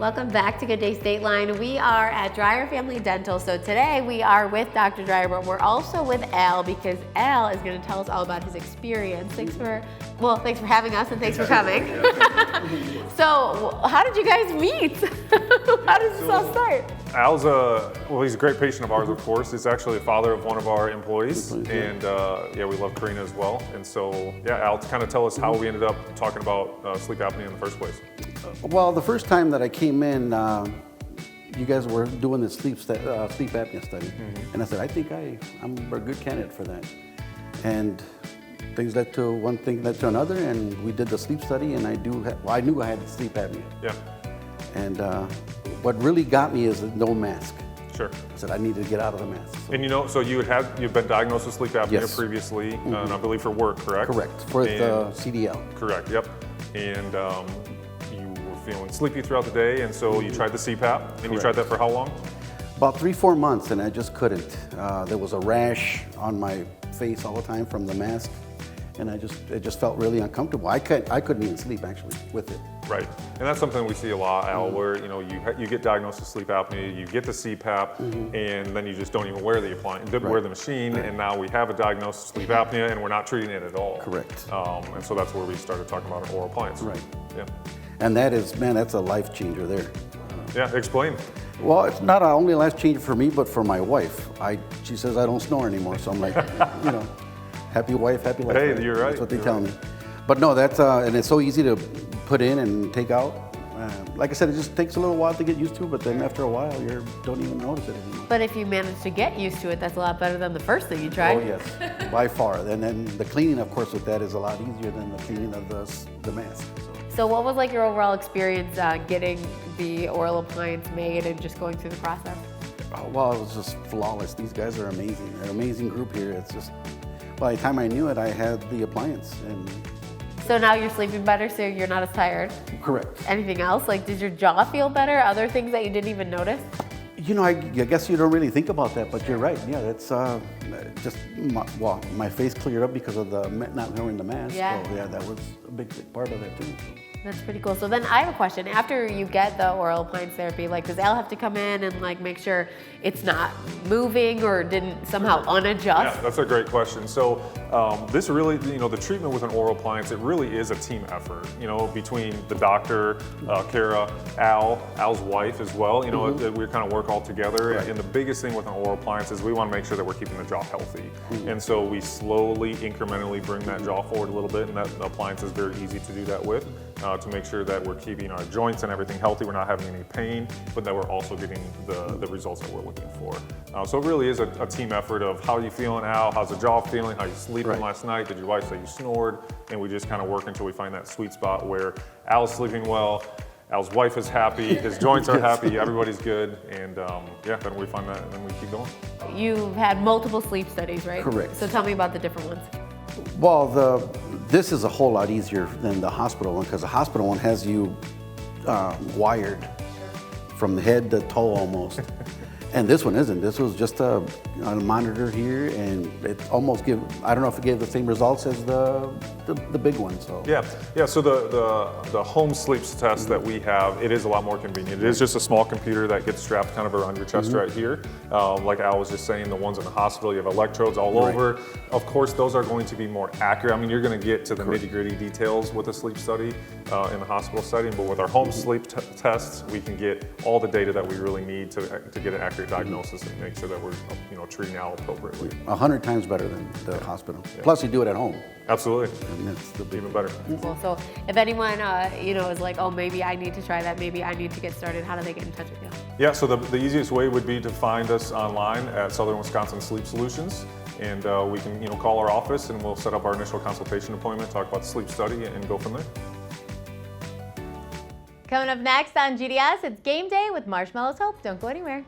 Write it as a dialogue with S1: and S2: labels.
S1: Welcome back to Good Day State Line. We are at Dreier Family Dental. So today we are with Dr. Dreier, but we're also with Al because Al is going to tell us all about his experience. Thanks for having us and thanks for coming. So how did you guys meet? How did this all start?
S2: Al's he's a great patient of ours, of course. He's actually the father of one of our employees, and we love Karina as well. And so, Al, kind of tell us how we ended up talking about sleep apnea in the first place.
S3: Well, the first time that I came in, you guys were doing the sleep apnea study, and I said, I think I'm a good candidate for that. And things led to one thing led to another, and we did the sleep study, and I knew I had sleep apnea.
S2: Yeah.
S3: And what really got me is no mask.
S2: Sure.
S3: I said I need to get out of the mask. So.
S2: And so you've been diagnosed with sleep apnea
S3: Yes.
S2: previously, and I believe for work, correct?
S3: Correct, for the CDL.
S2: Correct, yep. And you were feeling sleepy throughout the day, and so you tried the CPAP, and you tried that for how long?
S3: About 3-4 months, and I just couldn't. There was a rash on my face all the time from the mask, and it just felt really uncomfortable. I couldn't even sleep actually with it.
S2: Right, and that's something we see a lot, Al, where you get diagnosed with sleep apnea, you get the CPAP, and then you just don't even wear the appliance, wear the machine, and now we have a diagnosis of sleep apnea, and we're not treating it at all.
S3: Correct.
S2: And so that's where we started talking about an oral appliance.
S3: Right.
S2: Yeah.
S3: And that's a life changer there.
S2: Yeah, explain.
S3: Well, it's not only a life changer for me, but for my wife. She says I don't snore anymore, so I'm like, happy wife, happy life.
S2: Hey, you're right.
S3: That's what they tell me. But no, and it's so easy to put in and take out. Like I said, it just takes a little while to get used to, but then after a while, you don't even notice it anymore.
S1: But if you manage to get used to it, that's a lot better than the first thing you tried.
S3: Oh yes, by far. And then the cleaning, of course, with that is a lot easier than the cleaning of the mask.
S1: So what was your overall experience getting the oral appliance made and just going through the process?
S3: Well, it was just flawless. These guys are amazing. They're an amazing group here. It's just, by the time I knew it, I had the appliance. And
S1: so now you're sleeping better, so you're not as tired?
S3: Correct.
S1: Anything else? Did your jaw feel better? Other things that you didn't even notice?
S3: I guess you don't really think about that, but you're right. Yeah, that's my face cleared up because of the not wearing the mask.
S1: Yeah.
S3: So yeah, that was a big part of that too.
S1: That's pretty cool. So then I have a question. After you get the oral appliance therapy, does Al have to come in and make sure it's not moving or didn't somehow unadjust?
S2: Yeah, that's a great question. So this really, the treatment with an oral appliance, it really is a team effort, between the doctor, Kara, Al's wife as well. We kind of work all together.
S3: Right.
S2: And the biggest thing with an oral appliance is we want to make sure that we're keeping the jaw healthy. And so we slowly, incrementally bring that jaw forward a little bit, and that appliance is very easy to do that with. To make sure that we're keeping our joints and everything healthy, we're not having any pain, but that we're also getting the results that we're looking for. So it really is a team effort of how are you feeling, Al? How's the jaw feeling? How are you sleeping last night? Did your wife say you snored? And we just kind of work until we find that sweet spot where Al's sleeping well, Al's wife is happy, his joints are happy, everybody's good, and then we find that and then we keep going.
S1: You've had multiple sleep studies, right?
S3: Correct.
S1: So tell me about the different ones.
S3: Well, this is a whole lot easier than the hospital one because the hospital one has you wired from head to toe almost. And this one isn't. This was just a monitor here, and it almost I don't know if it gave the same results as the big one. So
S2: yeah. So the home sleep test that we have, it is a lot more convenient. It is just a small computer that gets strapped kind of around your chest right here. Like Al was just saying, the ones in the hospital, you have electrodes all over. Of course, those are going to be more accurate. I mean, you're going to get to the nitty-gritty details with a sleep study in the hospital setting, but with our home sleep tests, we can get all the data that we really need to get an accurate diagnosis and make sure that we're treating Al appropriately.
S3: 100 times better than the hospital. Plus, you do it at home.
S2: Absolutely.
S3: And that's the big
S2: Even better.
S1: Cool. So if anyone is like, oh, maybe I need to try that, maybe I need to get started, how do they get in touch with you?
S2: Yeah, so the easiest way would be to find us online at Southern Wisconsin Sleep Solutions, and we can call our office and we'll set up our initial consultation appointment, talk about the sleep study, and go from there.
S4: Coming up next on GDS, it's game day with Marshmallow's Hope. Don't go anywhere.